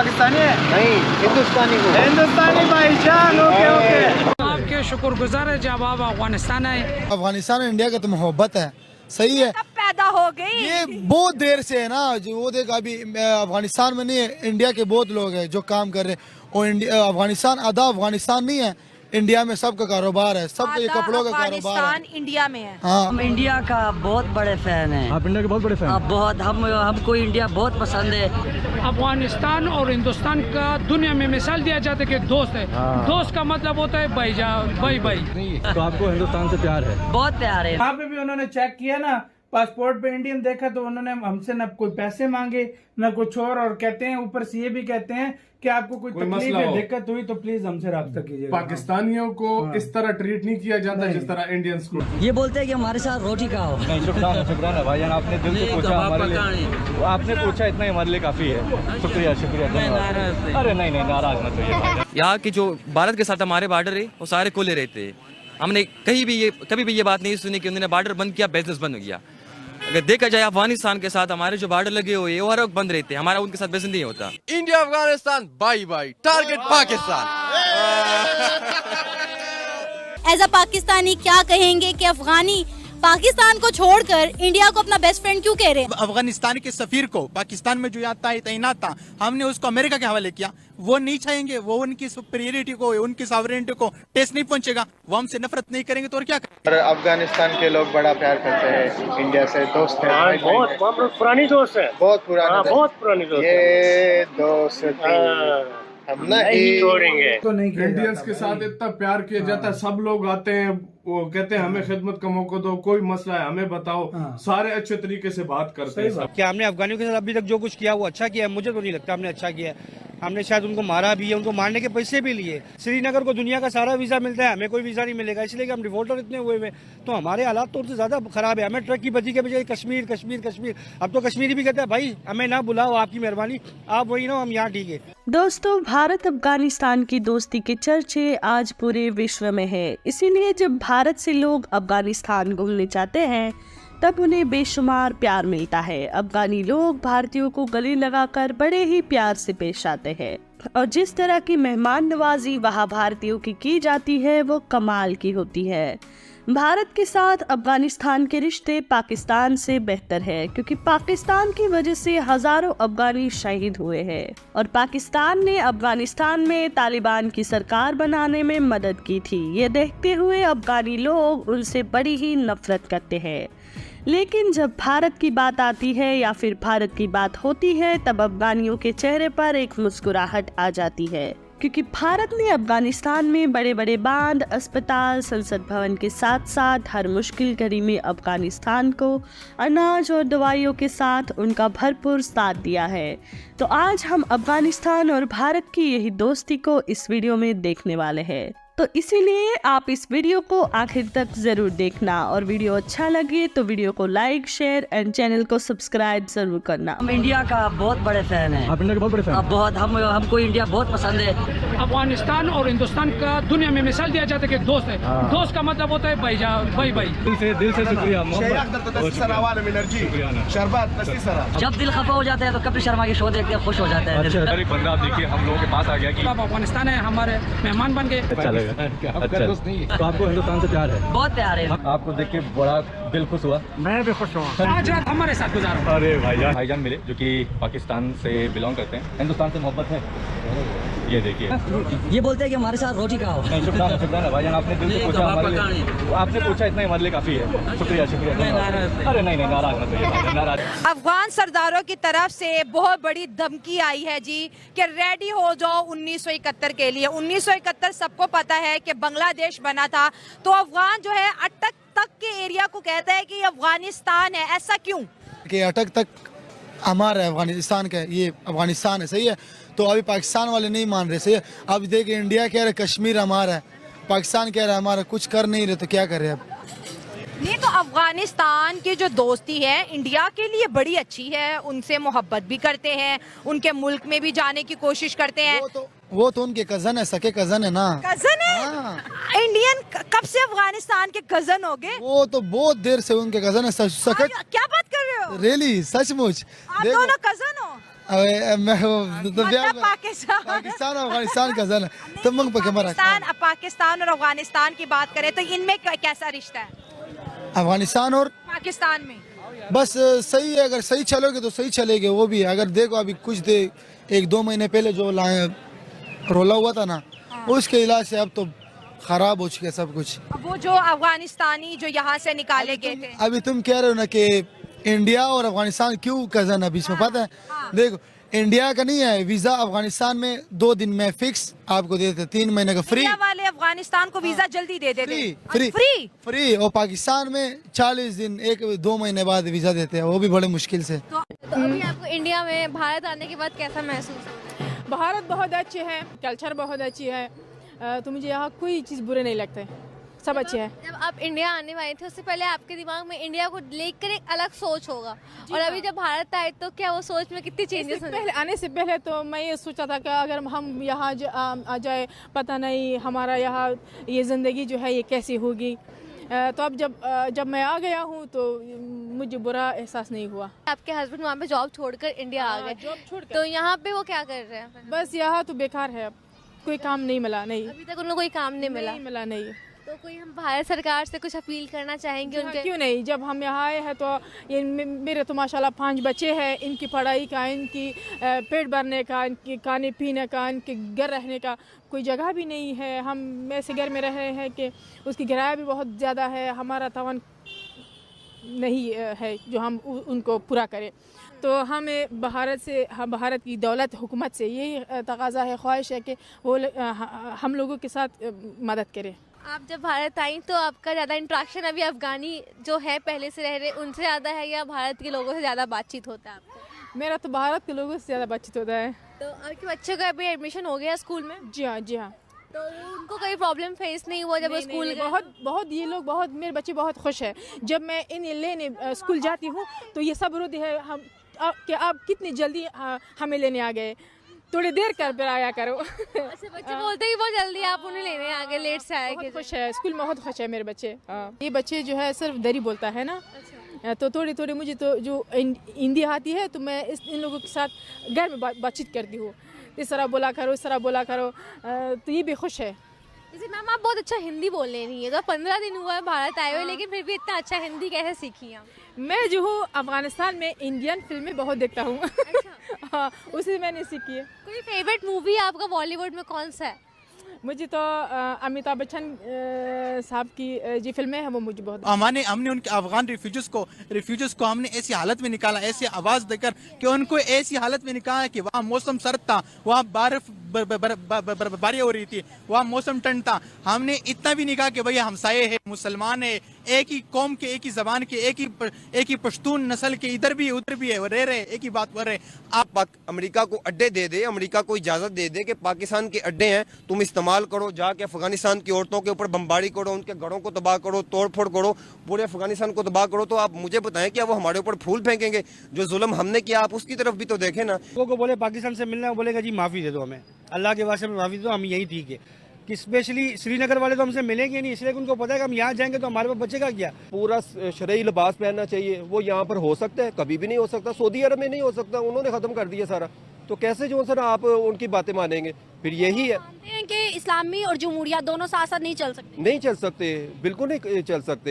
पाकिस्तानी है? नहीं, हिंदुस्तानी को। हिंदुस्तानी भाईजान, ओके ओके। आपके शुक्रगुजार है जब आप अफगानिस्तान आए। अफगानिस्तान और इंडिया का तो मोहब्बत है, सही है। कब पैदा हो गई? ये बहुत देर से है ना, जो वो देख अभी अफगानिस्तान में नहीं है, इंडिया के बहुत लोग हैं जो काम कर रहे हैं। और इंडिया अफगानिस्तान आधा अफगानिस्तान नहीं है, इंडिया में सबका कारोबार है, सबका ये कपड़ों का कारोबार है। अफगानिस्तान इंडिया में है। हाँ, हम इंडिया का बहुत बड़े फैन हैं। आप इंडिया के बहुत बड़े फैन? अब बहुत हमको इंडिया बहुत पसंद है। अफगानिस्तान और हिंदुस्तान का दुनिया में मिसाल दिया जाता है कि दोस्त है। दोस्त का मतलब होता है भाई भाई। तो आपको हिंदुस्तान से प्यार है? बहुत प्यार है। यहाँ पे भी उन्होंने चेक किया ना, पासपोर्ट पे इंडियन देखा तो उन्होंने हमसे न कोई पैसे मांगे न कुछ और कहते हैं, ऊपर से ये भी कहते हैं कि आपको कोई तकलीफ है, दिक्कत हुई तो प्लीज हमसे राब्ता कीजिएगा। पाकिस्तानियों को इस तरह ट्रीट नहीं किया जाता जिस तरह इंडियंस को। ये बोलते हैं कि हमारे साथ रोटी खाओ। नहीं, शुक्राना भाईजान, आपने दिल से पूछा हमारे लिए, आपने पूछा इतना ही हमारे लिए काफी है। शुक्रिया शुक्रिया। अरे नहीं नहीं, नाराज मत होइए भाईजान। यहाँ की जो भारत के साथ हमारे बॉर्डर है वो सारे खुले रहते हैं। हमने कभी भी ये बात नहीं सुनी कि उन्होंने बॉर्डर बंद किया, बिजनेस बंद हो गया। अगर देखा जाए अफगानिस्तान के साथ हमारे जो बॉर्डर लगे हुए हैं वो हर वक्त बंद रहते हैं, हमारा उनके साथ बिजनेस नहीं होता। India Afghanistan bye bye, target Pakistan. As a Pakistani क्या कहेंगे कि अफगानी पाकिस्तान को छोड़कर इंडिया को अपना बेस्ट फ्रेंड क्यों कह रहे हैं? अफगानिस्तान के सफीर को पाकिस्तान में जो यहाँ तैनात था, हमने उसको अमेरिका के हवाले किया। वो नहीं चाहेंगे, वो उनकी सुपीरियरिटी को, उनकी सॉवरेनिटी को ठेस नहीं पहुंचेगा, वो हमसे नफरत नहीं करेंगे तो और क्या करेंगे। अफगानिस्तान के लोग बड़ा प्यार करते हैं इंडिया से, दोस्त है, बहुत पुरानी दोस्त है, बहुत पुरानी दोस्त। ये दोस्ती हम नहीं छोड़ेंगे। तो इंडियंस के साथ इतना प्यार किया जाता है, सब लोग आते हैं, वो कहते हैं हमें खिदमत का मौका दो, कोई मसला है हमें बताओ, सारे अच्छे तरीके से बात करते हैं। क्या हमने अफगानियों के साथ अभी तक जो कुछ किया वो अच्छा किया है? मुझे तो नहीं लगता हमने अच्छा किया है। हमने शायद उनको मारा भी है, उनको मारने के पैसे भी लिए। श्रीनगर को दुनिया का सारा वीजा मिलता है, हमें कोई वीजा नहीं मिलेगा, इसलिए कि हम डिफॉल्टर इतने हुए हुए, तो हमारे हालात तो उनसे ज्यादा खराब है। हमें ट्रक की बजी के बजाय कश्मीर कश्मीर कश्मीर, अब तो कश्मीरी भी कहता है भाई हमें ना बुलाओ, आपकी मेहरबानी, आप वही ना, हम यहाँ ठीक है। दोस्तों, भारत अफगानिस्तान की दोस्ती के चर्चे आज पूरे विश्व में है, इसीलिए जब भारत से लोग अफगानिस्तान घूमने जाते हैं तब उन्हें बेशुमार प्यार मिलता है। अफगानी लोग भारतीयों को गले लगाकर बड़े ही प्यार से पेश आते हैं और जिस तरह की मेहमान नवाजी वहाँ भारतीयों की जाती है वो कमाल की होती है। भारत के साथ अफगानिस्तान के रिश्ते पाकिस्तान से बेहतर है, क्योंकि पाकिस्तान की वजह से हजारों अफगानी शहीद हुए हैं और पाकिस्तान ने अफगानिस्तान में तालिबान की सरकार बनाने में मदद की थी। ये देखते हुए अफगानी लोग उनसे बड़ी ही नफरत करते हैं। लेकिन जब भारत की बात आती है या फिर भारत की बात होती है तब अफगानियों के चेहरे पर एक मुस्कुराहट आ जाती है, क्योंकि भारत ने अफगानिस्तान में बड़े बड़े बांध, अस्पताल, संसद भवन के साथ साथ हर मुश्किल घड़ी में अफगानिस्तान को अनाज और दवाइयों के साथ उनका भरपूर साथ दिया है। तो आज हम अफगानिस्तान और भारत की यही दोस्ती को इस वीडियो में देखने वाले हैं, तो इसीलिए आप इस वीडियो को आखिर तक जरूर देखना और वीडियो अच्छा लगे तो वीडियो को लाइक, शेयर एंड चैनल को सब्सक्राइब जरूर करना। हम इंडिया का बहुत बड़े फैन हैं। आप इंडिया के बहुत बड़े फैन? अब बहुत हमको इंडिया बहुत पसंद है। अफगानिस्तान और हिंदुस्तान का दुनिया में मिसाल दिया जाता है कि दोस्त है। दोस्त का मतलब होता है भाई भाई। दिल से शुक्रिया। जब दिल खफा हो जाता है तो कपिल शर्मा की शो देखते हैं, खुश हो जाता है। बंदा देखिए हम लोगों के पास आ गया कि अब अफगानिस्तान है, हमारे मेहमान बन गए। अच्छा, तो आपको हिंदुस्तान से प्यार है? बहुत प्यार है। आपको देख के बड़ा दिल खुश हुआ? मैं भी खुश हूँ। आज रात हमारे साथ गुजारो। अरे भाईजान मिले जो कि पाकिस्तान से बिलोंग करते हैं, हिंदुस्तान से मोहब्बत है। ये देखिए, ये बोलते हैं कि हमारे साथ रोटी खाओ। नहीं, शुक्राना भाईजान, आपने दिल से पूछा हमारे लिए, आपने पूछा इतना ही हमारे लिए काफी है। शुक्रिया शुक्रिया। अरे नहीं नहीं, नाराज मत होइए, नाराज। अफगान सरदारों की तरफ से बहुत बड़ी धमकी आई है जी कि रेडी हो जाओ 1971 के लिए। 1971 सबको पता है कि बांग्लादेश बना था, तो अफगान जो है अटक तक के एरिया को कहता है कि अफगानिस्तान है। ऐसा क्यों कि अटक तक हमारा है, अफगानिस्तान का, ये अफगानिस्तान है, सही है। तो अभी पाकिस्तान वाले नहीं मान रहे, सही है। अब देखिए, इंडिया कह रहे कश्मीर हमारा है, पाकिस्तान कह रहा है हमारा, कुछ कर नहीं रहे, तो क्या कर रहे अब? नहीं, तो अफगानिस्तान की जो दोस्ती है इंडिया के लिए बड़ी अच्छी है, उनसे मोहब्बत भी करते हैं, उनके मुल्क में भी जाने की कोशिश करते हैं। वो तो उनके कजन है, सके कजन है ना। कजन है? इंडियन कब से अफगानिस्तान के कजन हो गए? वो तो बहुत देर से उनके कजन है। सके? क्या बात कर रहे हो? रियली, सचमुच? आप दोनों कजन हो? मैं तो मतलब पाकिस्तान पाकिस्तान और अफगानिस्तान का जन तो मंग पे कैमरा पाकिस्तान और अफगानिस्तान की बात करें तो इनमें कैसा रिश्ता है अफगानिस्तान और पाकिस्तान में? बस सही है, अगर सही चलोगे तो सही चलेगे वो भी। अगर देखो अभी कुछ 1-2 महीने पहले जो रोला हुआ था ना, उसके इलाज से अब तो खराब हो चुका है सब कुछ। वो जो अफगानिस्तानी जो यहाँ से निकाले गए थे, अभी तुम कह रहे हो ना कि इंडिया और अफगानिस्तान क्यों कजन है बीच में, पता है? देखो इंडिया का नहीं है वीजा, अफगानिस्तान में 2 दिन में फिक्स आपको दे देते, 3 महीने का फ्री। इंडिया वाले अफगानिस्तान को वीजा जल्दी दे देते, फ्री। और पाकिस्तान में 40 दिन 1-2 महीने बाद वीजा देते हैं, वो भी बड़े मुश्किल से। तो अभी आपको इंडिया में भारत आने के बाद कैसा महसूस हो? भारत बहुत अच्छे है, कल्चर बहुत अच्छी है, तो मुझे यहाँ कोई चीज़ बुरे नहीं लगते, सब अच्छे हैं। जब आप इंडिया आने वाले थे उससे पहले आपके दिमाग में इंडिया को लेकर एक अलग सोच होगा, और अभी जब भारत आए तो क्या वो सोच में कितनी चेंजेस हुए? आने से पहले तो मैं ये सोचा था कि अगर हम यहाँ आ जाए, पता नहीं हमारा यहाँ ये ज़िंदगी जो है ये कैसी होगी। तो अब जब मैं आ गया हूँ तो मुझे बुरा एहसास नहीं हुआ। आपके हस्बैंड वहाँ पे जॉब छोड़कर इंडिया आ गए, तो यहाँ पे वो क्या कर रहे हैं? बस यहाँ तो बेकार है, कोई काम नहीं मिला। नहीं, अभी तक उनको कोई काम नहीं मिला। नहीं। तो कोई हम भारत सरकार से कुछ अपील करना चाहेंगे उनके? क्यों नहीं, जब हम यहाँ आए हैं तो ये मेरे तो माशाल्लाह 5 बच्चे हैं, इनकी पढ़ाई का, इनकी पेट भरने का, इनके खाने पीने का, इनके घर रहने का कोई जगह भी नहीं है। हम ऐसे घर में रह रहे हैं कि उसकी किराया भी बहुत ज़्यादा है, हमारा तवन नहीं है जो हम उनको पूरा करें। तो हमें भारत की दौलत हुकूमत से यही तकाजा है, ख्वाहिश है कि वो हम लोगों के साथ मदद करें। आप जब भारत आई तो आपका ज़्यादा इंट्रैक्शन अभी अफगानी जो है पहले से रह रहे उनसे ज़्यादा है, या भारत के लोगों से ज़्यादा बातचीत होता है आपका? मेरा तो भारत के लोगों से ज़्यादा बातचीत होता है। तो आपके बच्चों का अभी एडमिशन हो गया स्कूल में? जी हाँ। तो उनको कोई प्रॉब्लम फेस नहीं हुआ जब स्कूल गए? बहुत ये लोग मेरे बच्चे बहुत खुश हैं। जब मैं इन्हें लेने स्कूल जाती हूँ तो ये सब रोते हैं कि आप कितनी जल्दी हमें लेने आ गए, थोड़ी देर कर फिर आया करो। अच्छा, बच्चे बोलते हैं कि बहुत जल्दी आप उन्हें लेने आ गए, लेट से आए। खुश है, स्कूल में बहुत खुश है मेरे बच्चे। ये बच्चे जो है सिर्फ दरी बोलता है ना, तो थोड़ी मुझे तो जो हिंदी आती है तो मैं इन लोगों के साथ घर में बातचीत करती हूँ, इस तरह बोला करो, इस तरह बोला करो, तो ये भी खुश है। जैसे मैम आप बहुत अच्छा हिंदी बोलने नहीं है, तो 15 दिन हुआ है भारत आए हुए, लेकिन फिर भी इतना अच्छा हिंदी कैसे सीखी आप? मैं जो हूँ अफगानिस्तान में इंडियन फिल्में बहुत देखता हूँ। हाँ, उसी मैंने सीखी है। कोई फेवरेट मूवी आपका बॉलीवुड में कौन सा है? मुझे तो अमिताभ बच्चन साहब की जो फिल्में हैं वो मुझे बहुत। हमने उनके अफगान रिफ्यूजीज को हमने ऐसी हालत में निकाला, ऐसी आवाज़ देकर कि उनको ऐसी हालत में निकाला कि वहाँ मौसम सर्द था, वहाँ बर्फबारी हो रही थी, वहाँ मौसम ठंड था। हमने इतना भी नहीं कहा कि भैया हमसाये है, मुसलमान है, एक ही कौम के, एक ही जबान के, एक ही पश्तून नस्ल के, इधर भी उधर भी है, वो रह रहे, एक ही बात कर रहे। आप अमेरिका को अड्डे दे दे, अमेरिका को इजाजत दे दे कि पाकिस्तान के अड्डे हैं, तुम इस्तेमाल करो, जाके अफगानिस्तान की औरतों के ऊपर बमबारी करो, उनके घरों को तबाह करो, तोड़फोड़ करो, पूरे अफगानिस्तान को तबाह करो, तो आप मुझे बताएं क्या वो हमारे ऊपर फूल फेंकेंगे? जो जुल्म हमने किया आप उसकी तरफ भी तो देखें ना। लोगों को बोले पाकिस्तान से मिलना है, बोलेगा जी माफ़ी दे दो हमें, अल्लाह के वास्ते में माफ़ी दे दो, हम यही ठीक है। कि स्पेशली श्रीनगर वाले तो हमसे मिलेंगे नहीं, इसलिए उनको पता है कि हम यहाँ जाएंगे तो हमारे पास बचेगा क्या। पूरा शरई लिबास पहनना चाहिए, वो यहाँ पर हो सकता है, कभी भी नहीं हो सकता। सऊदी अरब में नहीं हो सकता, उन्होंने ख़त्म कर दिया सारा, तो कैसे जो सर आप उनकी बातें मानेंगे? फिर यही है कि इस्लामी और जमहूरियत दोनों साथ साथ नहीं चल सकते। नहीं चल सकते, बिल्कुल नहीं चल सकते।